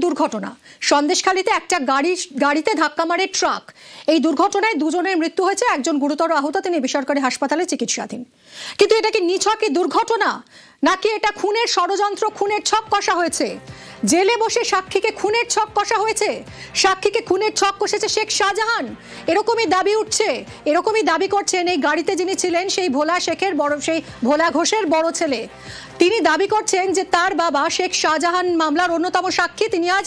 দুর্ঘটনা। সন্দেশখালীতে একটা গাড়িতে ধাক্কা মারে ট্রাক। এই দুর্ঘটনায় দুজনের মৃত্যু হয়েছে, একজন গুরুতর আহত, তিনি বেসরকারি হাসপাতালে চিকিৎসাধীন। কিন্তু এটা কি নিছকই দুর্ঘটনা, নাকি এটা খুনের ষড়যন্ত্র, খুনের ছক কষা হয়েছে? জেলে বসে সাক্ষীকে খুনের ছক কষা হয়েছে, সাক্ষীকে খুনের ছক কষেছে শেখ শাহজাহান, এরকমই দাবি উঠছে। এরকমই দাবি করছেন এই গাড়িতে যিনি ছিলেন সেই ভোলা ঘোষের বড় ছেলে। তিনি দাবি করছেন যে তার বাবা শেখ শাহজাহান মামলার অন্যতম সাক্ষী, তিনি আজ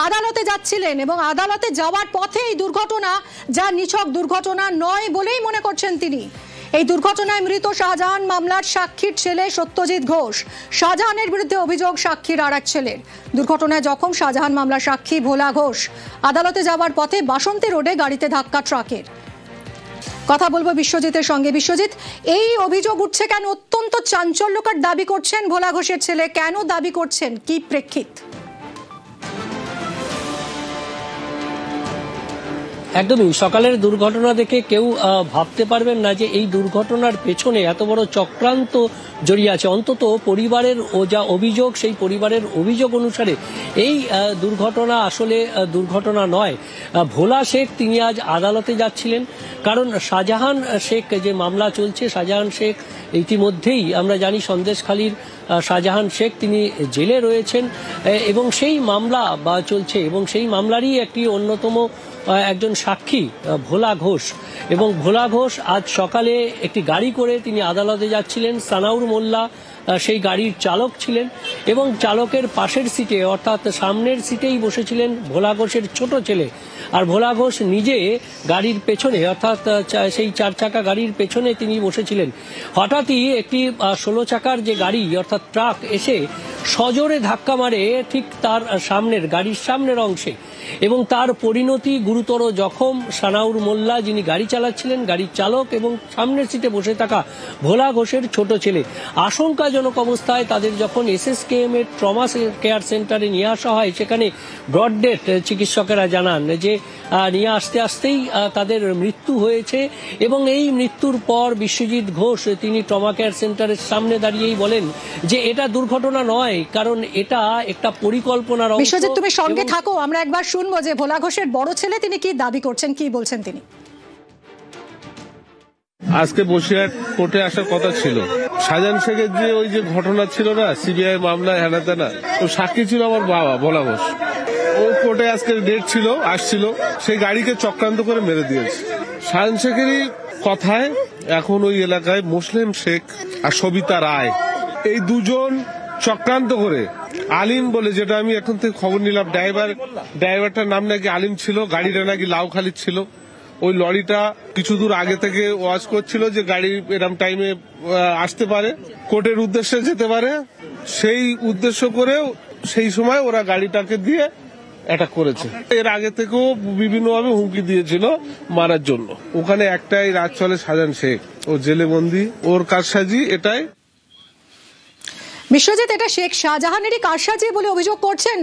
আদালতে যাচ্ছিলেন এবং আদালতে যাওয়ার পথে এই দুর্ঘটনা, যা নিছক দুর্ঘটনা নয় বলেই মনে করছেন তিনি। এই দুর্ঘটনায় মৃত শাহজাহান মামলার সাক্ষীর ছেলে সত্যজিৎ ঘোষ। শাহজাহানের বিরুদ্ধে অভিযোগ সাক্ষীর আর এক ছেলের। দুর্ঘটনায় জখম শাহজাহান মামলার সাক্ষী ভোলা ঘোষ। আদালতে যাওয়ার পথে বাসন্তী রোডে গাড়িতে ধাক্কা ট্রাকের। কথা বলবো বিশ্বজিতের সঙ্গে। বিশ্বজিৎ, এই অভিযোগ উঠছে কেন? অত্যন্ত চাঞ্চল্যকর দাবি করছেন ভোলা ঘোষের ছেলে, কেন দাবি করছেন, কি প্রেক্ষিত? একদমই সকালের দুর্ঘটনা দেখে কেউ ভাবতে পারবেন না যে এই দুর্ঘটনার পেছনে এত বড় চক্রান্ত জড়িয়ে আছে। অন্তত পরিবারের যা অভিযোগ, সেই পরিবারের অভিযোগ অনুসারে এই দুর্ঘটনা আসলে দুর্ঘটনা নয়। ভোলা শেখ তিনি আজ আদালতে যাচ্ছিলেন, কারণ শাহজাহান শেখ যে মামলা চলছে, শাহজাহান শেখ ইতিমধ্যেই আমরা জানি সন্দেশখালীর শাহজাহান শেখ তিনি জেলে রয়েছেন এবং সেই মামলা চলছে এবং সেই মামলারই একটি অন্যতম একজন সাক্ষী ভোলা ঘোষ। এবং ভোলা ঘোষ আজ সকালে একটি গাড়ি করে তিনি আদালতে যাচ্ছিলেন। সানাউর মোল্লা সেই গাড়ির চালক ছিলেন এবং চালকের পাশের সিটে অর্থাৎ সামনের সিটেই বসেছিলেন ভোলা ঘোষের ছোট ছেলে। আর ভোলা ঘোষ নিজে গাড়ির পেছনে অর্থাৎ সেই 4 চাকা গাড়ির পেছনে তিনি বসেছিলেন। হঠাৎই একটি 16 চাকার যে গাড়ি অর্থাৎ ট্রাক এসে সজোরে ধাক্কা মারে ঠিক তার সামনের গাড়ির সামনের অংশে এবং তার পরিণতি গুরুতর জখম সানাউর মোল্লা যিনি গাড়ি চালাচ্ছিলেন, গাড়ির চালক এবং সামনের সিটে বসে থাকা ভোলা ঘোষের ছোট ছেলে। আশঙ্কাজনক অবস্থায় তাদের যখন SSKM এর ট্রমা কেয়ার সেন্টারে নিয়ে আসা হয়, সেখানে ব্রড ডেথ চিকিৎসকেরা জানান যে নিয়ে আসতেই তাদের মৃত্যু হয়েছে। এবং এই মৃত্যুর পর বিশ্বজিৎ ঘোষ তিনি ট্রমা কেয়ার সেন্টারের সামনে দাঁড়িয়েই বলেন যে এটা দুর্ঘটনা নয়, কারণ এটা একটা পরিকল্পনার অংশ। বিশ্বজিৎ, তুমি সঙ্গে থাকো, আমরা একবার শুনবো যে ভোলা ঘোষের বড় ছেলে তিনি কি দাবি করছেন, কি বলছেন তিনি। আজকে বসিরহাট কোর্টে আসার কথা ছিল। শাহজাহান শেখের যে ওই যে ঘটনা ছিল না, CBI মামলায় হেনাতেনা, তো সাক্ষী ছিল আমার বাবা ভোলা ঘোষ। ও কোর্টে আজকে ডেট ছিল, আসছিল, সেই গাড়িকে চক্রান্ত করে মেরে দিয়েছে। শাহজাহান শেখেরই কথায় এখন ওই এলাকায় মুসলিম শেখ আর সবিতা রায়, এই দুজন চক্রান্ত করে আলিম বলে, যেটা আমি এখন থেকে খবর নিলাম, ড্রাইভারটার নাম নাকি আলিম ছিল, গাড়িটা নাকি লাউখালির ছিল। ওই লরিটা কিছু দূর আগে থেকে ওয়াচ করছিল যে গাড়ি এরম টাইমে আসতে পারে, কোর্টের উদ্দেশ্যে যেতে পারে, সেই উদ্দেশ্য করে সেই সময় ওরা গাড়িটাকে দিয়ে অ্যাটাক করেছে। এর আগে থেকেও বিভিন্নভাবে হুমকি দিয়েছিল মারার জন্য। ওখানে একটাই রাত চলে শাহজাহান শেখ, ও জেলে বন্দি, ওর কারসাজি এটাই। বিশ্বজিৎ, এটা শেখ শাহজাহানেরই কারসাজি বলে অভিযোগ করছেন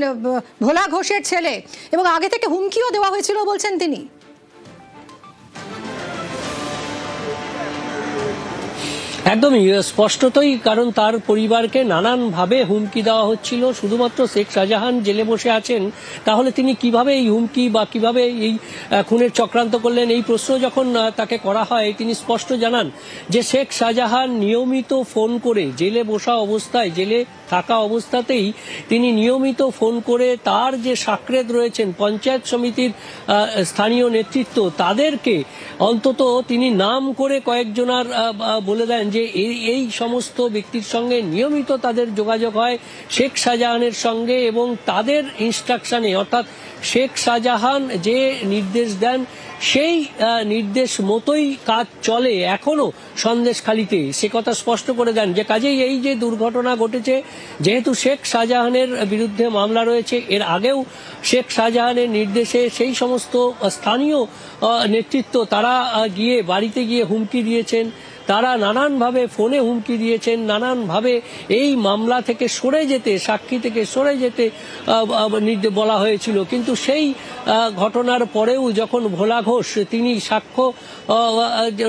ভোলা ঘোষের ছেলে এবং আগে থেকে হুমকিও দেওয়া হয়েছিল বলছেন তিনি। একদমই স্পষ্টতই, কারণ তার পরিবারকে নানানভাবে হুমকি দেওয়া হচ্ছিল। শুধুমাত্র শেখ শাহজাহান জেলে বসে আছেন, তাহলে তিনি কিভাবে এই হুমকি বা কিভাবে এই খুনের চক্রান্ত করলেন, এই প্রশ্ন যখন তাকে করা হয়, তিনি স্পষ্ট জানান যে শেখ শাহজাহান নিয়মিত ফোন করে জেলে বসা অবস্থায়, জেলে থাকা অবস্থাতেই তিনি নিয়মিত ফোন করে তার যে সাকরেদ রয়েছেন পঞ্চায়েত সমিতির স্থানীয় নেতৃত্ব, তাদেরকে অন্তত তিনি নাম করে কয়েকজনার বলে দেন যে এই সমস্ত ব্যক্তির সঙ্গে নিয়মিত তাদের যোগাযোগ হয় শেখ শাহজাহানের সঙ্গে এবং তাদের ইনস্ট্রাকশনে অর্থাৎ শেখ শাহজাহান যে নির্দেশ দেন সেই নির্দেশ মতোই কাজ চলে এখনো সন্দেশখালীতে, সে কথা স্পষ্ট করে দেন। যে কাজেই এই যে দুর্ঘটনা ঘটেছে, যেহেতু শেখ শাহজাহানের বিরুদ্ধে মামলা রয়েছে, এর আগেও শেখ শাহজাহানের নির্দেশে সেই সমস্ত স্থানীয় নেতৃত্ব তারা গিয়ে বাড়িতে গিয়ে হুমকি দিয়েছেন, তারা নানানভাবে ফোনে হুমকি দিয়েছেন, নানানভাবে এই মামলা থেকে সরে যেতে, সাক্ষী থেকে সরে যেতে বলা হয়েছিল। কিন্তু সেই ঘটনার পরেও যখন ভোলা ঘোষ তিনি সাক্ষ্য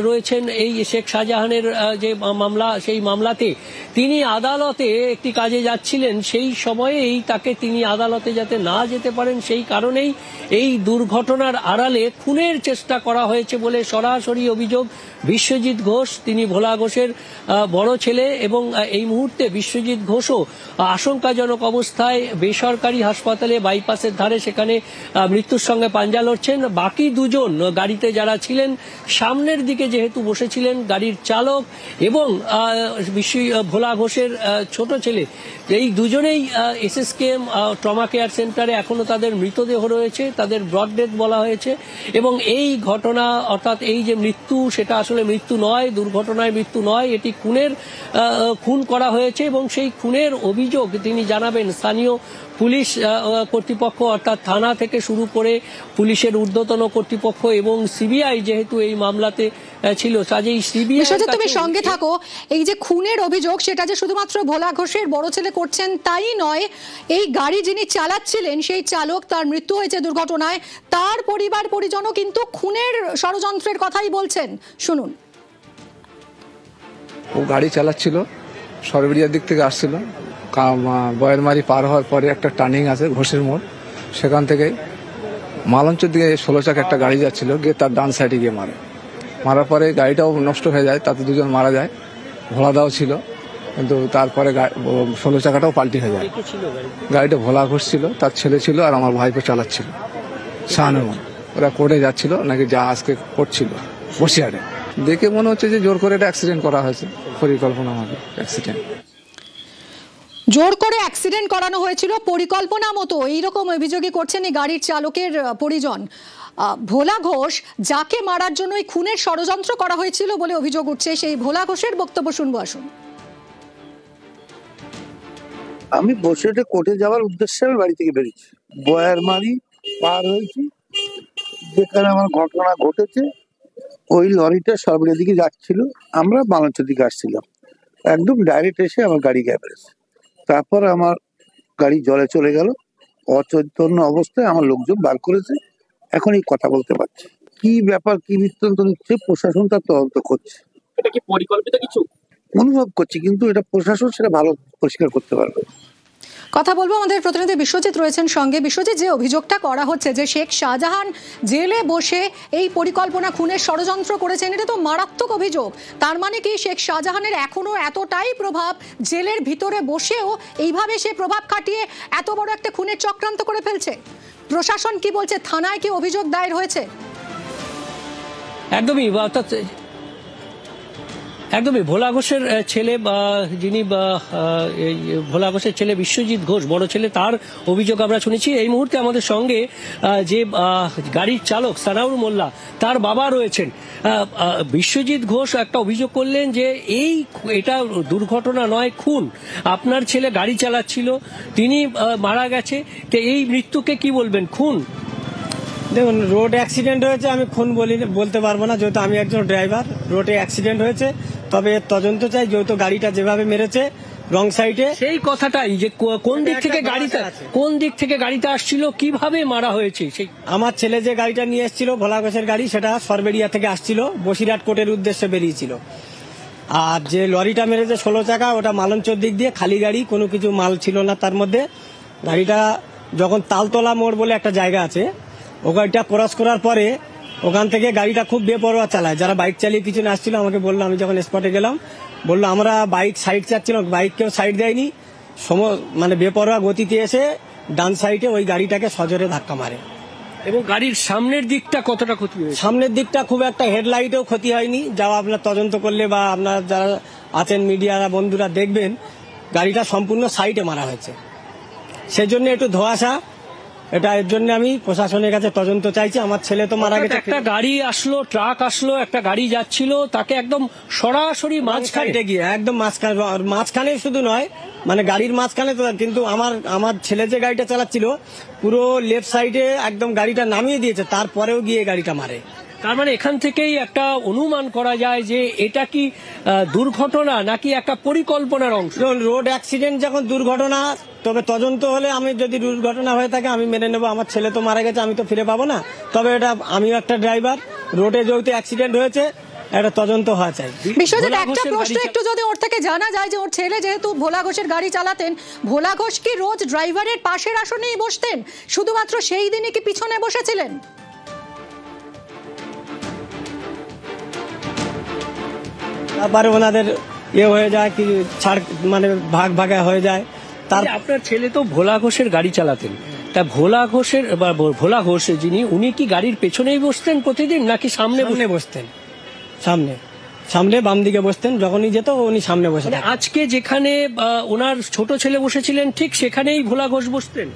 রয়েছেন এই শেখ শাহজাহানের যে মামলা, সেই মামলাতে তিনি আদালতে একটি কাজে যাচ্ছিলেন, সেই সময়েই তাকে তিনি আদালতে যাতে না যেতে পারেন সেই কারণেই এই দুর্ঘটনার আড়ালে খুনের চেষ্টা করা হয়েছে বলে সরাসরি অভিযোগ বিশ্বজিৎ ঘোষ। তিনি ভোলা ঘোষের বড় ছেলে এবং এই মুহূর্তে বিশ্বজিৎ ঘোষও আশঙ্কাজনক অবস্থায় বেসরকারি হাসপাতালে বাইপাসের ধারে সেখানে মৃত্যুর সঙ্গে পাঞ্জা লড়ছেন। বাকি দুজন গাড়িতে যারা ছিলেন সামনের দিকে যেহেতু বসেছিলেন গাড়ির চালক এবং ভোলা ঘোষের ছোট ছেলে, এই দুজনেই এসএসকেএম ট্রমা কেয়ার সেন্টারে এখনো তাদের মৃতদেহ রয়েছে, তাদের ব্রড ডেথ বলা হয়েছে। এবং এই ঘটনা অর্থাৎ এই যে মৃত্যু, সেটা আসলে মৃত্যু নয়, দুর্ঘটনায় মৃত্যু নয়, এটি খুন করা হয়েছে এবং সেই খুনের অভিযোগ তিনি জানাবেন স্থানীয় পুলিশ কর্তৃপক্ষ অর্থাৎ থানা থেকে শুরু করে পুলিশের ঊর্ধ্বতন কর্তৃপক্ষ এবং সিবিআই যেহেতু এই মামলাতে ছিল, কাজেই সিবিআই। তুমি সঙ্গে থাকো। এই যে খুনের অভিযোগ, সেটা যে শুধুমাত্র ভোলা ঘোষের বড় ছেলে করছেন তাই নয়, এই গাড়ি যিনি চালাচ্ছিলেন সেই চালক, তার মৃত্যু হয়েছে দুর্ঘটনায়, তার পরিবার পরিজনও কিন্তু খুনের ষড়যন্ত্রের কথাই বলছেন। শুনুন। ও গাড়ি চালাচ্ছিল, সরবেরিয়ার দিক থেকে আসছিল, বয়েরমারি পার হওয়ার পরে একটা টার্নিং আছে ঘোষের মোড়, সেখান থেকে মালঞ্চের দিকে 16 চাকা একটা গাড়ি যাচ্ছিল, গিয়ে তার ডান সাইডে গিয়ে মারার পরে গাড়িটাও নষ্ট হয়ে যায়, তাতে দুজন মারা যায়। ভোলাদাও ছিল, কিন্তু তারপরে 16 চাকাটাও পাল্টি হয়ে যায়। গাড়িটা ভোলা ঘোষ ছিল, তার ছেলে ছিল আর আমার ভাইপো চালাচ্ছিল শাহানুমান। ওরা কোর্টে যাচ্ছিল নাকি, যা আজকে করছিল বসিয়ারে। দেখে মনে হচ্ছে যে জোর করে একটা অ্যাক্সিডেন্ট করা হয়েছে, পরিকল্পনা মতো অ্যাক্সিডেন্ট। জোর করে অ্যাক্সিডেন্ট করানো হয়েছিল পরিকল্পনা মতো, এইরকম অভিযোগই করছেন এই গাড়ির চালকের পরিজন। ভোলা ঘোষ যাকে মারার জন্য এই খুনের ষড়যন্ত্র করা হয়েছিল বলে অভিযোগ উঠছে, সেই ভোলা ঘোষের বক্তব্য শুনবো, আসুন। আমি বসিরহাটে কোর্টে যাওয়ার উদ্দেশ্যে আমি বাড়ি থেকে বেরিয়েছি, বয়ারমারি পার হয়েছি, যেখানে আমার ঘটনা ঘটেছে। ওই লরিটা সরবরিয়ার দিকে যাচ্ছিল, আমরা বালাঞ্চের দিকে আসছিলাম, একদম ডাইরেক্ট এসে আমার গাড়ি গ্যাপ এসেছে। তারপর আমার গাড়ি জলে চলে গেল, অচৈতন্য অবস্থায় আমার লোকজন বার করেছে। এখন এই কথা বলতে পারছি, কি ব্যাপার কি বৃত্তান্ত নিচ্ছে প্রশাসন তার তদন্ত করছে। এটা কি পরিকল্পিত কিছু অনুভব করছি, কিন্তু এটা প্রশাসন সেটা ভালো পরিষ্কার করতে পারবে। কথা বলবো, আমাদের প্রতিনিধি বিশ্বজিৎ রয়েছেন সঙ্গে। বিশ্বজিৎ, যে অভিযোগটা করা হচ্ছে যে শেখ শাহজাহান জেলে বসে এই পরিকল্পনা খুনের ষড়যন্ত্র করেছেন, এটা তো মারাত্মক অভিযোগ। তার মানে কি শেখ শাহজাহানের এখনো এতটাই প্রভাব, জেলের ভিতরে বসেও এইভাবে সে প্রভাব খাটিয়ে এত বড় একটা খুনের চক্রান্ত করে ফেলছে? প্রশাসন কি বলছে? থানায় কি অভিযোগ দায়ের হয়েছে? একদমই ভোলা ঘোষের ছেলে, যিনি ভোলা ঘোষের ছেলে বিশ্বজিৎ ঘোষ, বড় ছেলে, তার অভিযোগ আমরা শুনেছি। এই মুহূর্তে আমাদের সঙ্গে যে গাড়ির চালক সানাউর মোল্লা, তার বাবা রয়েছেন। বিশ্বজিৎ ঘোষ একটা অভিযোগ করলেন যে এটা দুর্ঘটনা নয়, খুন। আপনার ছেলে গাড়ি চালাচ্ছিল, তিনি মারা গেছে, তো এই মৃত্যুকে কি বলবেন, খুন? দেখুন, রোড অ্যাক্সিডেন্ট হয়েছে, আমি খুন বলতে পারবো না, যেহেতু আমি একজন ড্রাইভার। রোডে অ্যাক্সিডেন্ট হয়েছে, তবে তদন্ত চাই, যেহেতু গাড়িটা যেভাবে মেরেছে রং সাইডে, সেই কথাটাই যে কোন দিক থেকে গাড়িটা আসছিল, কিভাবে মারা হয়েছে। সেই আমার ছেলে যে গাড়িটা নিয়ে এসেছিল ভোলা ঘোষের গাড়ি, সেটা সরবেরিয়া থেকে আসছিল, বসিরহাট কোর্টের উদ্দেশ্যে বেরিয়েছিল। আর যে লরিটা মেরেছে 16 চাকা, ওটা মালঞ্চর দিক দিয়ে খালি গাড়ি, কোনো কিছু মাল ছিল না তার মধ্যে। গাড়িটা যখন তালতলা মোড় বলে একটা জায়গা আছে, ও গাড়িটা ক্রস করার পরে ওখান থেকে গাড়িটা খুব বেপরোয়া চালায়। যারা বাইক চালিয়ে পিছনে আসছিল আমাকে বললো, আমি যখন স্পটে গেলাম বললো আমরা বাইক সাইড চাচ্ছিলাম, বাইক কেউ সাইড দেয়নি, মানে বেপরোয়া গতিতে এসে ডান সাইডে ওই গাড়িটাকে সজোরে ধাক্কা মারে। এবং গাড়ির সামনের দিকটা কতটা ক্ষতি হয়েছে? সামনের দিকটা খুব একটা, হেডলাইটেও ক্ষতি হয়নি, যাও আপনার তদন্ত করলে বা আপনার যারা আছেন মিডিয়া বন্ধুরা দেখবেন, গাড়িটা সম্পূর্ণ সাইডে মারা হয়েছে। সেজন্য একটু ধোঁয়াশা, এটা এর জন্য আমি প্রশাসনের কাছে তদন্ত চাইছি। আমার ছেলে তো মারা গেছে। একটা গাড়ি আসলো, ট্রাক আসলো, একটা গাড়ি যাচ্ছিল, তাকে একদম সরাসরি মাঝখানে গিয়ে, একদম মাঝখানে শুধু নয়, মানে গাড়ির মাঝখানে তো, কিন্তু আমার ছেলে যে গাড়িটা চালাচ্ছিল পুরো লেফট সাইডে একদম গাড়িটা নামিয়ে দিয়েছে, তারপরেও গিয়ে গাড়িটা মারে। তার মানে এখান থেকেই একটা অনুমান করা যায় যে এটা কি দুর্ঘটনা নাকি একটা পরিকল্পনার অংশ? রোড অ্যাক্সিডেন্ট যখন দুর্ঘটনা, তবে তদন্ত হলে আমি যদি দুর্ঘটনা হয়ে থাকে আমি মেনে নেবো, আমার ছেলে তো মারা গেছে, আমি তো ফিরে পাবো না। তবে এটা আমিও একটা ড্রাইভার, রোডে যেহেতু অ্যাক্সিডেন্ট হয়েছে এটা তদন্ত হওয়া চাই। বিশ্বজিৎ, একটা প্রশ্ন একটু যদি ওর থেকে জানা যায় যে ওর ছেলে যেহেতু ভোলা ঘোষের গাড়ি চালাতেন, ভোলা ঘোষ কি রোজ ড্রাইভারের পাশের আসনেই বসতেন, শুধুমাত্র সেই দিনই কি পিছনে বসেছিলেন? তারপরে ওনাদের হয়ে যায় কি ছাড়, মানে ভাগ ভাগে হয়ে যায়। তার আপনার ছেলে তো ভোলা ঘোষের গাড়ি চালাতেন, তা ভোলা ঘোষের বা ভোলা ঘোষ যিনি, উনি কি গাড়ির পেছনেই বসতেন প্রতিদিন নাকি সামনে বসতেন? সামনে বাম দিকে বসতেন, যখনই যেত উনি সামনে বসে। আজকে যেখানে ওনার ছোট ছেলে বসেছিলেন ঠিক সেখানেই ভোলা ঘোষ বসতেন?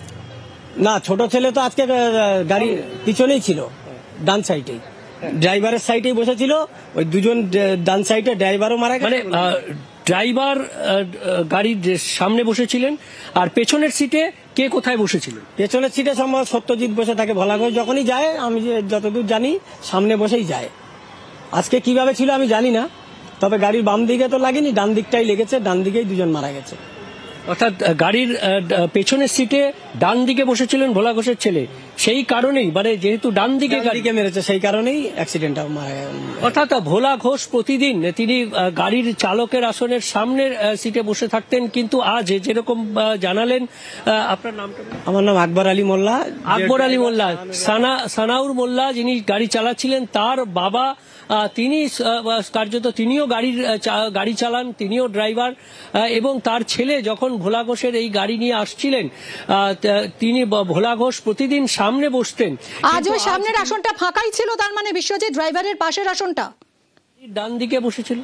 না, ছোট ছেলে তো আজকে গাড়ির পিছনেই ছিল, ডান সাইডেই, ড্রাইভারের সাইডেই বসেছিল। ওই দুজন ডান সাইডে, ড্রাইভারও মারা গেছে। মানে ড্রাইভার গাড়ির সামনে বসেছিলেন, আর পেছনের সিটে কে কোথায় বসেছিলেন? পেছনের সিটে সম্ভব সত্যজিৎ বসে থাকে। ভোলা ঘোষ যখনই যায়, আমি যতদূর জানি সামনে বসেই যায়। আজকে কিভাবে ছিল আমি জানি না, তবে গাড়ির বাম দিকে তো লাগেনি, ডান দিকটাই লেগেছে, ডান দিকেই দুজন মারা গেছে। অর্থাৎ গাড়ির পেছনের সিটে ডান দিকে বসেছিলেন ভোলা ঘোষের ছেলে, সেই কারণেই, মানে যেহেতু ডান দিকে গাড়িকে মেরেছে সেই কারণেই অ্যাক্সিডেন্টটা মারা গেছে। অর্থাৎ ভোলা ঘোষ প্রতিদিন তিনি গাড়ির চালকের আসনের সামনের সিটে বসে থাকতেন, কিন্তু আজ যেরকম জানালেন, আপনার নামটা? আমার নাম আকবর আলী মোল্লা। আকবর আলী মোল্লা, সানাউর মোল্লা যিনি গাড়ি চালাচ্ছিলেন, তার বাবা, তিনি কার্যত তিনিও গাড়ি চালান, তিনিও ড্রাইভার, এবং তার ছেলে যখন ভোলা ঘোষের এই গাড়ি নিয়ে আসছিলেন, তিনি ভোলা ঘোষ প্রতিদিন সামনে বসতেন। আজ ওই সামনের আসনটা ফাঁকাই ছিল, তার মানে বিশ্বজিৎ ড্রাইভারের পাশের আসনটা ডান দিকে বসেছিল।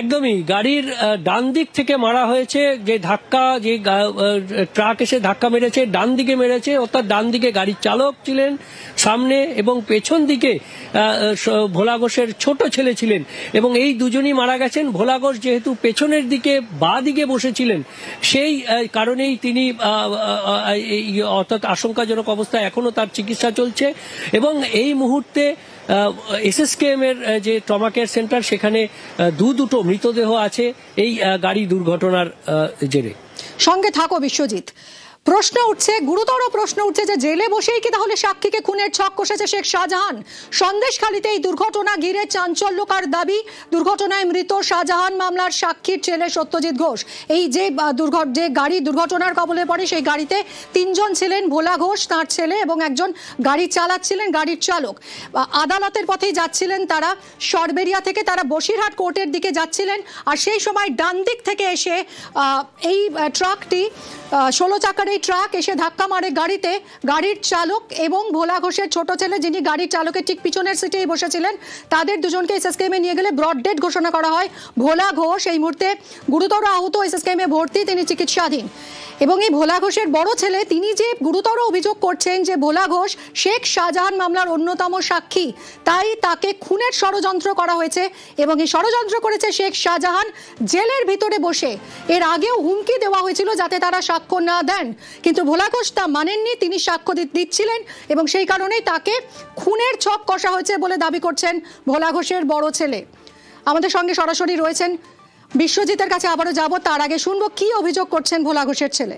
একদমই গাড়ির ডান দিক থেকে মারা হয়েছে, যে ধাক্কা, যে ট্রাক এসে ধাক্কা মেরেছে ডান দিকে মেরেছে, অর্থাৎ ডান দিকে গাড়ির চালক ছিলেন সামনে, এবং পেছন দিকে ভোলা ঘোষের ছোট ছেলে ছিলেন, এবং এই দুজনই মারা গেছেন। ভোলা ঘোষ যেহেতু পেছনের দিকে বাঁ দিকে বসেছিলেন, সেই কারণেই তিনি অর্থাৎ আশঙ্কাজনক অবস্থায় এখনো তার চিকিৎসা চলছে, এবং এই মুহূর্তে এসএসকেএম এর যে ট্রমা কেয়ার সেন্টার, সেখানে দুটো মৃতদেহ আছে এই গাড়ি দুর্ঘটনার জেরে। সঙ্গে থাকো বিশ্বজিৎ। প্রশ্ন উঠছে, গুরুতর প্রশ্ন উঠছে যে জেলে বসেই কি তাহলে সাক্ষীকে খুনের ছক কষেছে শেখ শাহজাহান? সন্দেশখালীতে এই দুর্ঘটনা ঘিরে চাঞ্চল্যকর দাবি। দুর্ঘটনায় মৃত শাহজাহান মামলার সাক্ষীর ছেলে সত্যজিৎ ঘোষ। এই যে গাড়ি দুর্ঘটনার কবলে পড়ে, সেই গাড়িতে 3 জন ছিলেন, ভোলা ঘোষ, তার ছেলে, এবং একজন গাড়ি চালাচ্ছিলেন গাড়ির চালক। আদালতের পথেই যাচ্ছিলেন তারা, সরবেরিয়া থেকে তারা বসিরহাট কোর্টের দিকে যাচ্ছিলেন, আর সেই সময় ডান দিক থেকে এসে এই ট্রাকটি, 16 চাকার এই ট্রাক এসে ধাক্কা মারে গাড়িতে। গাড়ির চালক এবং ভোলা ঘোষের ছোট ছেলে, যিনি গাড়ির চালকের ঠিক পিছনের সিটেই বসেছিলেন, তাদের দুজনকে এসএসকেএম এ নিয়ে গেলে ব্রড ডেড ঘোষণা করা হয়। ভোলা ঘোষ এই মুহূর্তে গুরুতর আহত, এসএসকেএম এ ভর্তি, তিনি চিকিৎসাধীন। এবং এই ভোলা ঘোষের বড় ছেলে, তিনি যে গুরুতর অভিযোগ করছেন যে ভোলা ঘোষ শেখ শাহজাহান মামলার অন্যতম সাক্ষী, তাই তাকে খুনের ষড়যন্ত্র করা হয়েছে, এবং এই ষড়যন্ত্র করেছে শেখ শাহজাহান জেলের ভিতরে বসে। এর আগেও হুমকি দেওয়া হয়েছিল যাতে তারা সাক্ষ্য না দেন, কিন্তু ভোলা ঘোষ তা মানেননি, তিনি সাক্ষ্য দিচ্ছিলেন, এবং সেই কারণেই তাকে খুনের ছক কষা হয়েছে বলে দাবি করছেন ভোলা ঘোষের বড় ছেলে। আমাদের সঙ্গে সরাসরি রয়েছেন বিশ্বজিতের কাছে আবারও যাব, তার আগে শুনবো কি অভিযোগ করছেন ভোলা ঘোষের ছেলে।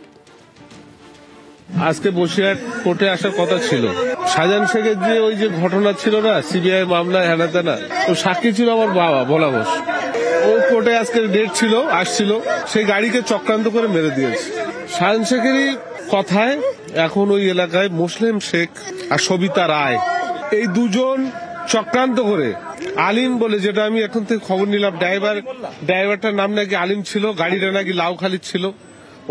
আজকে বসিরহাট কোর্টে আসার কথা ছিল। শাহজাহান শেখের যে ওই যে ঘটনা ছিল না, সিবিআই মামলায় হেনাতেনা, ও সাক্ষী ছিল আমার বাবা ভোলা ঘোষ। ও কোর্টে আজকে ডেট ছিল, আসছিল, সেই গাড়িকে চক্রান্ত করে মেরে দিয়েছে। শাহজাহান শেখেরই কথায় এখন ওই এলাকায় মুসলিম শেখ আর সবিতা রায়, এই দুজন চক্রান্ত করে, আলিম বলে, যেটা আমি এখন থেকে খবর নিলাম, ড্রাইভারটার নাম নাকি আলিম ছিল, গাড়িটা নাকি লাউখালি ছিল।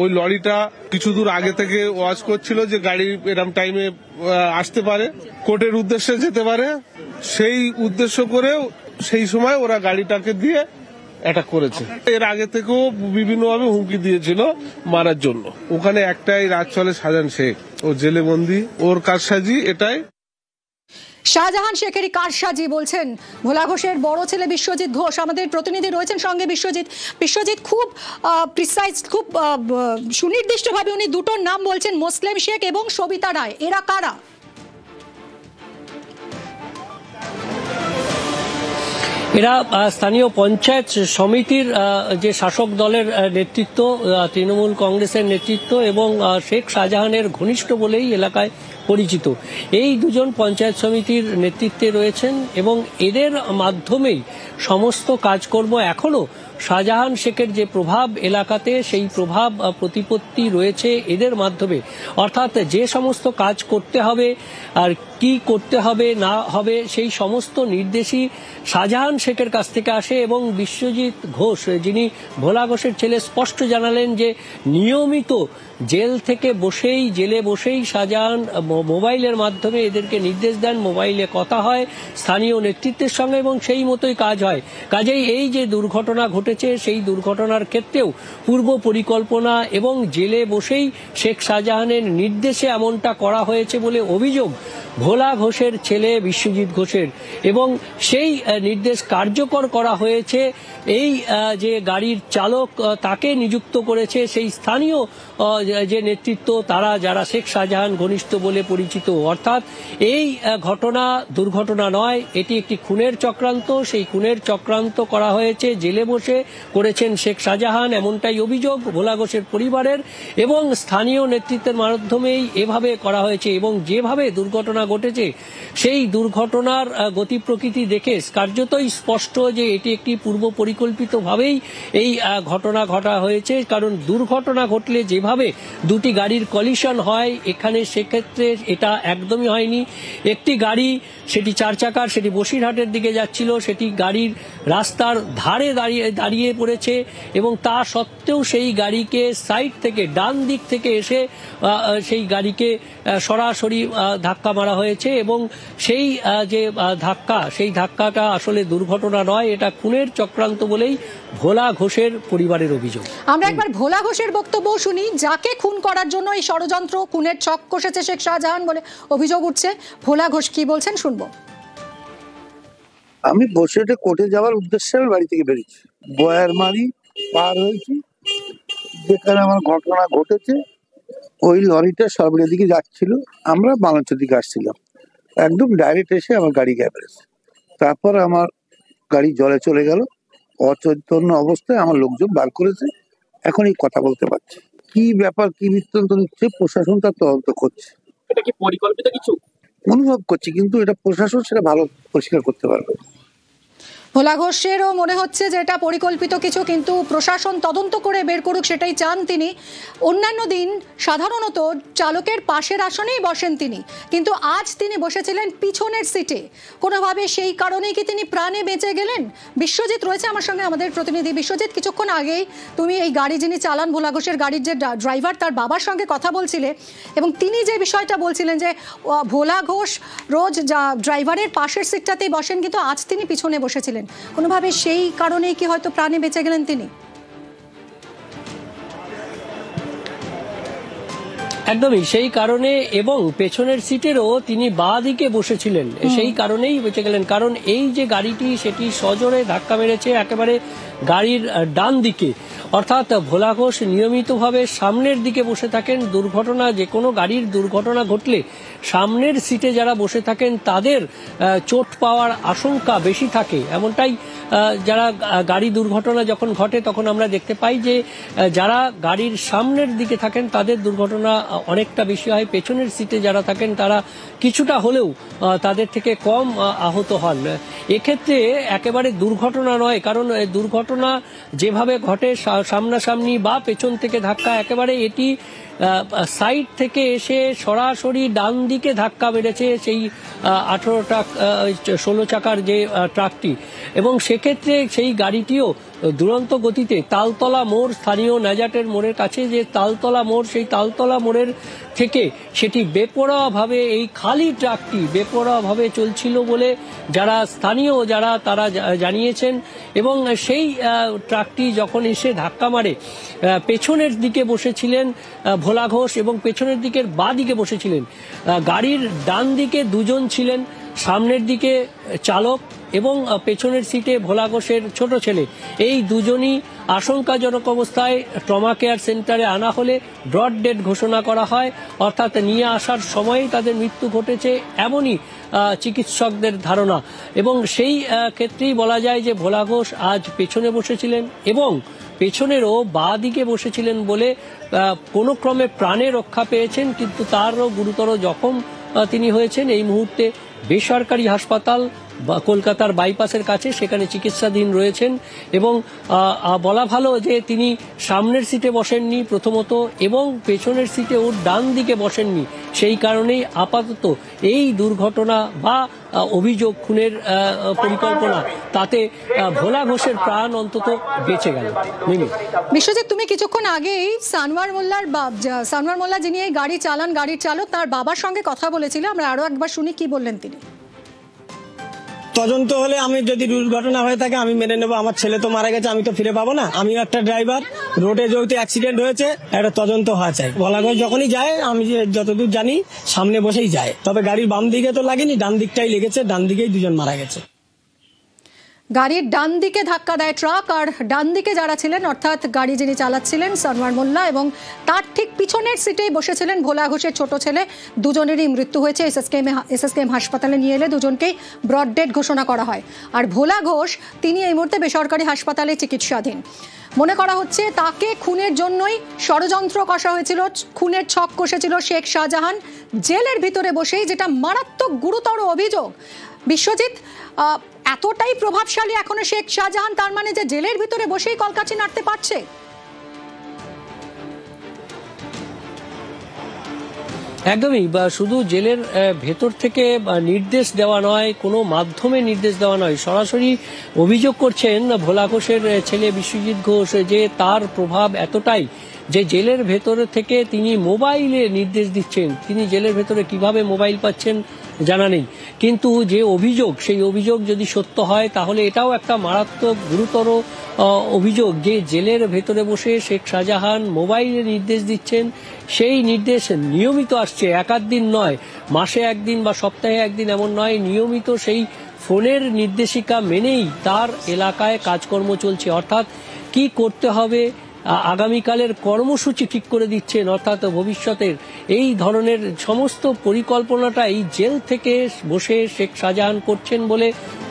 ওই লরিটা কিছু দূর আগে থেকে ওয়াচ করছিল যে গাড়ি এরম টাইমে আসতে পারে, কোর্টের উদ্দেশ্যে যেতে পারে, সেই উদ্দেশ্য করে সেই সময় ওরা গাড়িটাকে দিয়ে অ্যাটাক করেছে। এর আগে থেকেও বিভিন্নভাবে হুমকি দিয়েছিল মারার জন্য। ওখানে একটাই রাত চলে, শাহজাহান শেখ, ও জেলে বন্দি, ওর কারসাজি এটাই। শাহজাহান শেখেরই কারসাজি বলছেন ভোলা ঘোষের বড় ছেলে বিশ্বজিৎ ঘোষ। আমাদের প্রতিনিধি রয়েছেন সঙ্গে বিশ্বজিৎ খুব প্রিসাইজ, খুব সুনির্দিষ্টভাবে উনি দুটোর নাম বলছেন, মুসলিম শেখ এবং সবিতা রায়। এরা কারা? এরা স্থানীয় পঞ্চায়েত সমিতির যে শাসক দলের নেতৃত্ব, তৃণমূল কংগ্রেসের নেতৃত্ব এবং শেখ শাহজাহানের ঘনিষ্ঠ বলেই এলাকায় পরিচিত। এই দুজন পঞ্চায়েত সমিতির নেতৃত্বে রয়েছেন এবং এদের মাধ্যমেই সমস্ত কাজকর্ম এখনো শাহজাহান শেখের যে প্রভাব এলাকাতে, সেই প্রভাব প্রতিপত্তি রয়েছে এদের মাধ্যমে। অর্থাৎ যে সমস্ত কাজ করতে হবে আর কি করতে হবে না হবে সেই সমস্ত নির্দেশই শাহজাহান শেখের কাছ থেকে আসে। এবং বিশ্বজিৎ ঘোষ, যিনি ভোলা ঘোষের ছেলে, স্পষ্ট জানালেন যে নিয়মিত জেলে বসেই শাহজাহান মোবাইলের মাধ্যমে এদেরকে নির্দেশ দেন, মোবাইলে কথা হয় স্থানীয় নেতৃত্বের সঙ্গে এবং সেই মতোই কাজ হয়। কাজেই এই যে দুর্ঘটনা ঘটেছে সেই দুর্ঘটনার ক্ষেত্রেও পূর্ব পরিকল্পনা এবং জেলে বসেই শেখ শাহজাহানের নির্দেশে এমনটা করা হয়েছে বলে অভিযোগ ভোলা ঘোষের ছেলে বিশ্বজিৎ ঘোষের। এবং সেই নির্দেশ কার্যকর করা হয়েছে। এই যে গাড়ির চালক তাকে নিযুক্ত করেছে সেই স্থানীয় যে নেতৃত্ব, তারা যারা শেখ শাহজাহান ঘনিষ্ঠ বলে পরিচিত। অর্থাৎ এই ঘটনা দুর্ঘটনা নয়, এটি একটি খুনের চক্রান্ত। সেই খুনের চক্রান্ত করা হয়েছে জেলে বসে, করেছেন শেখ শাহজাহান, এমনটাই অভিযোগ ভোলা ঘোষের পরিবারের এবং স্থানীয় নেতৃত্বের মাধ্যমেই এভাবে করা হয়েছে। এবং যেভাবে দুর্ঘটনা ঘটেছে সেই দুর্ঘটনার গতি প্রকৃতি দেখে কার্যতই স্পষ্ট যে এটি একটি পূর্ব পরিকল্পিতভাবেই এই ঘটনা ঘটা হয়েছে। কারণ দুর্ঘটনা ঘটলে যেভাবে দুটি গাড়ির কলিশন হয়, এখানে সেক্ষেত্রে এটা একদমই হয়নি। একটি গাড়ি, সেটি 4 চাকার, সেটি বসিরহাটের দিকে যাচ্ছিল, সেটি গাড়ির রাস্তার ধারে দাঁড়িয়ে পড়েছে এবং তা সত্ত্বেও সেই গাড়িকে সাইড থেকে, ডান দিক থেকে এসে সেই গাড়িকে সরাসরি ধাক্কা মারা হয়েছে। এবং সেই যে ধাক্কা, সেই ধাক্কাটা আসলে দুর্ঘটনা নয়, এটা খুনের চক্রান্ত বলেই ভোলা ঘোষের পরিবারের অভিযোগ। আমরা একবার ভোলা ঘোষের বক্তব্য শুনি, যাকে খুন করার জন্য এই ষড়যন্ত্র, খুনের ছক কষেছে শেখ শাহজাহান বলে অভিযোগ উঠছে। ভোলা ঘোষ কি বলছেন শুনবো। আমি বসিরহাটে কোর্টে যাওয়ার উদ্দেশ্যে আমি বাড়ি থেকে বেরিয়েছি, বয়ারমারি পার হয়েছি, যেখানে আমার ঘটনা ঘটেছে। ওই লরিটা সরবরিয়ার দিকে যাচ্ছিল, আমরা মালঞ্চের দিকে আসছিলাম, একদম ডাইরেক্ট এসে আমার গাড়ি গ্যাপ এসেছে। তারপর আমার গাড়ি জলে চলে গেল, অচৈতন্য অবস্থায় আমার লোকজন বার করেছে। এখন এই কথা বলতে পারছি। কি ব্যাপার, কি বৃত্তান্ত নিচ্ছে, প্রশাসন তার তদন্ত করছে। এটা কি পরিকল্পিত কিছু অনুভব করছি, কিন্তু এটা প্রশাসন সেটা ভালো পরিষ্কার করতে পারবে। ভোলা ঘোষেরও মনে হচ্ছে যে এটা পরিকল্পিত কিছু, কিন্তু প্রশাসন তদন্ত করে বের করুক সেটাই চান তিনি। অন্যান্য দিন সাধারণত চালকের পাশের আসনেই বসেন তিনি, কিন্তু আজ তিনি বসেছিলেন পিছনের সিটে। কোনোভাবে সেই কারণেই কি তিনি প্রাণে বেঁচে গেলেন? বিশ্বজিৎ রয়েছে আমার সঙ্গে, আমাদের প্রতিনিধি। বিশ্বজিৎ, কিছুক্ষণ আগেই তুমি এই গাড়ি যিনি চালান, ভোলা ঘোষের গাড়ির যে ড্রাইভার, তার বাবার সঙ্গে কথা বলছিলে এবং তিনি যে বিষয়টা বলছিলেন যে ভোলা ঘোষ রোজ ড্রাইভারের পাশের সিটটাতেই বসেন, কিন্তু আজ তিনি পিছনে বসেছিলেন। কোনোভাবে সেই কারণেই কি হয়তো প্রাণে বেঁচে গেলেন তিনি? একদমই সেই কারণে, এবং পেছনের সিটেরও তিনি বাঁ দিকে বসেছিলেন, সেই কারণেই বেঁচে গেলেন। কারণ এই যে গাড়িটি, সেটি সজোরে ধাক্কা মেরেছে একেবারে গাড়ির ডান দিকে। অর্থাৎ ভোলা ঘোষ নিয়মিতভাবে সামনের দিকে বসে থাকেন। দুর্ঘটনা, যে কোনো গাড়ির দুর্ঘটনা ঘটলে সামনের সিটে যারা বসে থাকেন তাদের চোট পাওয়ার আশঙ্কা বেশি থাকে। এমনটাই যারা গাড়ি দুর্ঘটনা যখন ঘটে তখন আমরা দেখতে পাই যে যারা গাড়ির সামনের দিকে থাকেন তাদের দুর্ঘটনা অনেকটা বেশি হয়। পেছনের সিটে যারা থাকেন তারা কিছুটা হলেও তাদের থেকে কম আহত হন। এক্ষেত্রে একেবারে দুর্ঘটনা নয়, কারণ দুর্ঘটনা যেভাবে ঘটে সামনাসামনি বা পেছন থেকে ধাক্কা, একেবারে এটি সাইড থেকে এসে সরাসরি ডান দিকে ধাক্কা মেরেছে সেই 16 চাকার যে ট্রাকটি। এবং সেক্ষেত্রে সেই গাড়িটিও দুরন্ত গতিতে তালতলা মোড়, স্থানীয় নাজাটের মোড়ের কাছে যে তালতলা মোড়, সেই তালতলা মোড়ের থেকে সেটি বেপরোয়াভাবে, এই খালি ট্রাকটি বেপরোয়াভাবে চলছিল বলে যারা স্থানীয় তারা জানিয়েছেন। এবং সেই ট্রাকটি যখন এসে ধাক্কা মারে, পেছনের দিকে বসেছিলেন ভোলা ঘোষ এবং পেছনের দিকের বাঁ দিকে বসেছিলেন। গাড়ির ডান দিকে দুজন ছিলেন, সামনের দিকে চালক এবং পেছনের সিটে ভোলা ঘোষের ছোট ছেলে, এই দুজনই আশঙ্কাজনক অবস্থায় ট্রমা কেয়ার সেন্টারে আনা হলে ব্রড ডেড ঘোষণা করা হয়, অর্থাৎ নিয়ে আসার সময়েই তাদের মৃত্যু ঘটেছে, এমনই চিকিৎসকদের ধারণা। এবং সেই ক্ষেত্রেই বলা যায় যে ভোলা ঘোষ আজ পেছনে বসেছিলেন এবং পেছনেরও বাঁ দিকে বসেছিলেন বলে কোনো ক্রমে প্রাণে রক্ষা পেয়েছেন, কিন্তু তারও গুরুতর জখম তিনি হয়েছেন। এই মুহূর্তে বেসরকারি হাসপাতাল কলকাতার বাইপাসের কাছে, সেখানে চিকিৎসাধীন রয়েছেন। এবং বলা ভালো যে তিনি সামনের সিটে বসেননি প্রথমত, এবং পেছনের সিটে ওর ডান দিকে বসেননি। সেই কারণেই আপাতত এই দুর্ঘটনা বা অভিযোগ খুনের পরিকল্পনা, তাতে ভোলা ঘোষের প্রাণ অন্তত বেঁচে গেল। বিশ্বজিৎ, তুমি কিছুক্ষণ আগেই সানোয়ার মোল্লা যিনি এই গাড়ির চালক, তার বাবার সঙ্গে কথা বলেছিলে, আমরা আরো একবার শুনি কি বললেন তিনি। তদন্ত হলে আমি যদি দুর্ঘটনা হয়ে থাকে আমি মেনে নেবো, আমার ছেলে তো মারা গেছে, আমি তো ফিরে পাবো না, আমিও একটা ড্রাইভার, রোডে যেহেতু অ্যাক্সিডেন্ট হয়েছে একটা তদন্ত হওয়া চাই। ভোলাগঞ্জ যখনই যায়, আমি যতদূর জানি সামনে বসেই যায়, তবে গাড়ির বাম দিকে তো লাগেনি, ডান দিকটাই লেগেছে, ডান দিকেই দুজন মারা গেছে। গাড়ির ডান দিকে ধাক্কা দেয় ট্রাক, আর ডান দিকে যারা ছিলেন অর্থাৎ গাড়ি যিনি চালাচ্ছিলেন সানোয়ার মোল্লা এবং তার ঠিক পিছনের সিটেই বসেছিলেন ভোলা ঘোষের ছোট ছেলে, দুজনেরই মৃত্যু হয়েছে। এসএসকেএম হাসপাতালে নিয়ে এলে দুজনকেই ব্রড ডেড ঘোষণা করা হয়। আর ভোলা ঘোষ তিনি এই মুহূর্তে বেসরকারি হাসপাতালে চিকিৎসাধীন। মনে করা হচ্ছে তাকে খুনের জন্যই ষড়যন্ত্র কষা হয়েছিল, খুনের ছক কষেছিল শেখ শাহজাহান জেলের ভিতরে বসেই, যেটা মারাত্মক গুরুতর অভিযোগ। বিশ্বজিৎ, এতটাই প্রভাবশালী এখনো শেখ শাহজাহান, তার মানে যে জেলের ভিতরে বসেই কলকাঠি নাড়তে পারছে। একদমই, শুধু জেলের ভেতর থেকে নির্দেশ দেওয়া নয়, কোনো মাধ্যমে নির্দেশ দেওয়া নয়, সরাসরি অভিযোগ করছেন ভোলা ঘোষের ছেলে বিশ্বজিৎ ঘোষ যে তার প্রভাব এতটাই যে জেলের ভেতরে থেকে তিনি মোবাইলে নির্দেশ দিচ্ছেন। তিনি জেলের ভেতরে কিভাবে মোবাইল পাচ্ছেন জানা নেই, কিন্তু যে অভিযোগ, সেই অভিযোগ যদি সত্য হয় তাহলে এটাও একটা মারাত্মক গুরুতর অভিযোগ যে জেলের ভেতরে বসে শেখ শাহজাহান মোবাইলে নির্দেশ দিচ্ছেন। সেই নির্দেশ নিয়মিত আসছে, একাধ দিন নয়, মাসে একদিন বা সপ্তাহে একদিন এমন নয়, নিয়মিত সেই ফোনের নির্দেশিকা মেনেই তার এলাকায় কাজকর্ম চলছে। অর্থাৎ কি করতে হবে, আগামীকালের কর্মসূচি ঠিক করে দিচ্ছেন, অর্থাৎ ভবিষ্যতের এই ধরনের সমস্ত পরিকল্পনাটা এই জেল থেকে বসে শেখ শাহজাহান করছেন বলে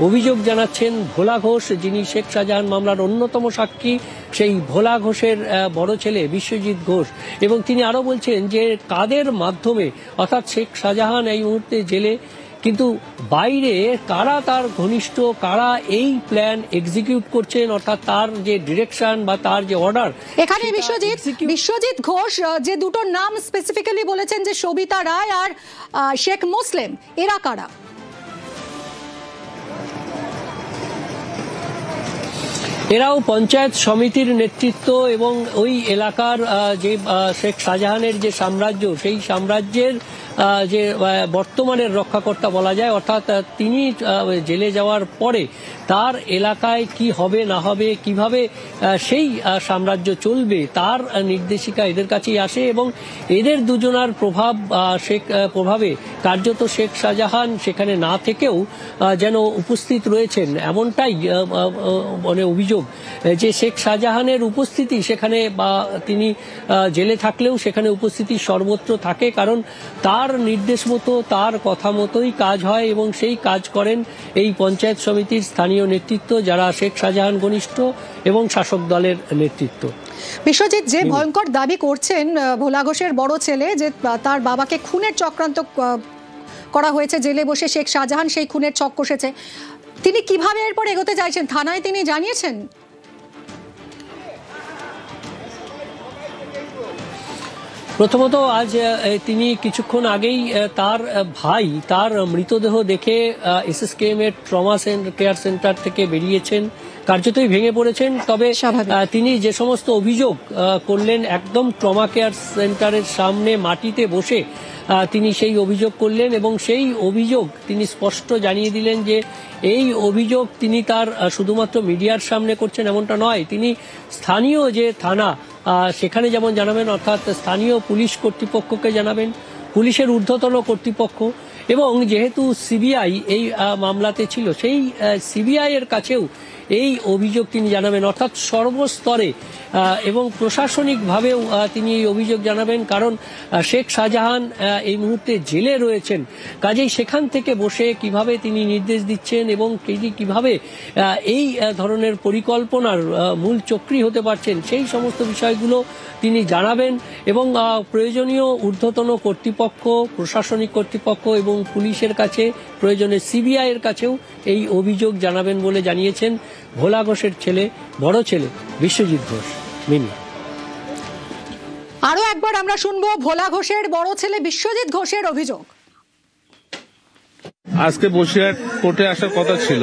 অভিযোগ জানাচ্ছেন ভোলা ঘোষ, যিনি শেখ শাহজাহান মামলার অন্যতম সাক্ষী, সেই ভোলা ঘোষের বড় ছেলে বিশ্বজিৎ ঘোষ। এবং তিনি আরো বলছেন যে কাদের মাধ্যমে, অর্থাৎ শেখ শাহজাহান এই মুহূর্তে জেলে, কিন্তু বাইরে কারা তার ঘনিষ্ঠ, কারা এই প্ল্যান এক্সিকিউট করছেন, অর্থাৎ তার যে ডিরেকশন বা তার যে অর্ডার। এখানে বিশ্বজিৎ ঘোষ যে দুটো নাম স্পেসিফিক্যালি বলেছেন, যে সবিতা রায় আর শেখ মুসলিম, এরা কারা? এরাও পঞ্চায়েত সমিতির নেতৃত্ব এবং ওই এলাকার যে শেখ শাহজাহানের যে সাম্রাজ্য, সেই সাম্রাজ্যের যে বর্তমানের রক্ষাকর্তা বলা যায়। অর্থাৎ তিনি জেলে যাওয়ার পরে তার এলাকায় কি হবে না হবে, কিভাবে সেই সাম্রাজ্য চলবে, তার নির্দেশিকা এদের কাছেই আসে। এবং এদের দুজনার প্রভাবে কার্যত শেখ শাহজাহান সেখানে না থেকেও যেন উপস্থিত রয়েছেন, এমনটাই মানে অভিযোগ যে শেখ শাহজাহানের উপস্থিতি সেখানে, বা তিনি জেলে থাকলেও সেখানে উপস্থিতি সর্বত্র থাকে, কারণ তার নির্দেশ মতো, তার কথা মতোই কাজ হয় এবং সেই কাজ করেন এই পঞ্চায়েত সমিতির স্থানীয় নেতৃত্ব, যারা শেখ শাহজাহান ঘনিষ্ঠ এবং শাসক দলের নেতৃত্ব। বিশ্বজিৎ, যে ভয়ঙ্কর দাবি করছেন ভোলা ঘোষের বড় ছেলে যে তার বাবাকে খুনের চক্রান্ত করা হয়েছে জেলে বসে, শেখ শাহজাহান সেই খুনের ছক কষেছে, তিনি কিভাবে এরপর এগোতে চাইছেন? থানায় তিনি জানিয়েছেন? প্রথমত আজ তিনি কিছুক্ষণ আগেই তার ভাই তার মৃতদেহ দেখে এসএসকেএম এর ট্রমা কেয়ার সেন্টার থেকে বেরিয়েছেন, কার্যতই ভেঙে পড়েছেন। তবে তিনি যে সমস্ত অভিযোগ করলেন একদম ট্রমা কেয়ার সেন্টারের সামনে মাটিতে বসে তিনি সেই অভিযোগ করলেন, এবং সেই অভিযোগ তিনি স্পষ্ট জানিয়ে দিলেন যে এই অভিযোগ তিনি তার শুধুমাত্র মিডিয়ার সামনে করছেন এমনটা নয়, তিনি স্থানীয় যে থানা সেখানে যেমন জানাবেন, অর্থাৎ স্থানীয় পুলিশ কর্তৃপক্ষকে জানাবেন, পুলিশের ঊর্ধ্বতন কর্তৃপক্ষ এবং যেহেতু সিবিআই এই মামলাতে ছিল, সেই সিবিআই এর কাছেও এই অভিযোগ তিনি জানাবেন, অর্থাৎ সর্বস্তরে এবং প্রশাসনিকভাবেও তিনি এই অভিযোগ জানাবেন। কারণ শেখ শাহজাহান এই মুহূর্তে জেলে রয়েছেন, কাজেই সেখান থেকে বসে কিভাবে তিনি নির্দেশ দিচ্ছেন এবং তিনি কিভাবে এই ধরনের পরিকল্পনার মূল চক্রী হতে পারছেন, সেই সমস্ত বিষয়গুলো তিনি জানাবেন। এবং প্রয়োজনীয় ঊর্ধ্বতন কর্তৃপক্ষ, প্রশাসনিক কর্তৃপক্ষ এবং পুলিশের কাছে, প্রয়োজনে সিবিআই এর কাছেও এই অভিযোগ জানাবেন বলে জানিয়েছেন ভোলা ঘোষের ছেলে, বড় ছেলে বিশ্বজিৎ ঘোষ। মিনি, আরো একবার আমরা শুনবো ভোলা ঘোষের বড় ছেলে বিশ্বজিৎ ঘোষের অভিযোগ। আজকে বসিরহাট কোর্টে আসার কথা ছিল।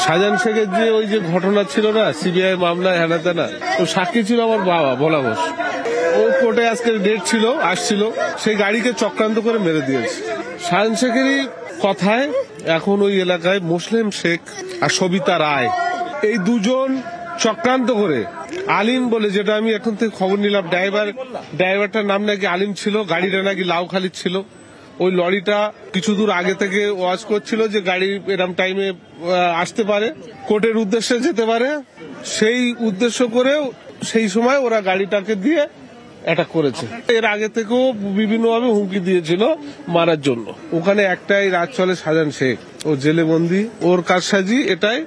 শাহজাহান শেখের যে ওই যে ঘটনা ছিল না, সিবিআই মামলায় হেনা তেনা, তো সাক্ষী ছিল আমার বাবা ভোলা ঘোষ। ও কোর্টে আজকে ডেট ছিল, আসছিল, সেই গাড়িকে চক্রান্ত করে মেরে দিয়েছে। শাহজাহান শেখেরই কথায় এখন ওই এলাকায় মুসলিম শেখ আর সবিতা রায়, এই দুজন চক্রান্ত করে, আলিম বলে, যেটা আমি এখন থেকে খবর নিলাম, ড্রাইভারটার নাম নাকি আলিম ছিল, গাড়িটা নাকি লাউখালি ছিল। ওই লরিটা কিছু দূর আগে থেকে ওয়াচ করছিল যে গাড়ি এরম টাইমে আসতে পারে, কোর্টের উদ্দেশ্যে যেতে পারে, সেই উদ্দেশ্য করে সেই সময় ওরা গাড়িটাকে দিয়ে অ্যাটাক করেছে। এর আগে থেকেও বিভিন্নভাবে হুমকি দিয়েছিল মারার জন্য। ওখানে একটাই রাজ চলে, শাহজাহান শেখ, ও জেলে বন্দি, ওর কারসাজি এটাই।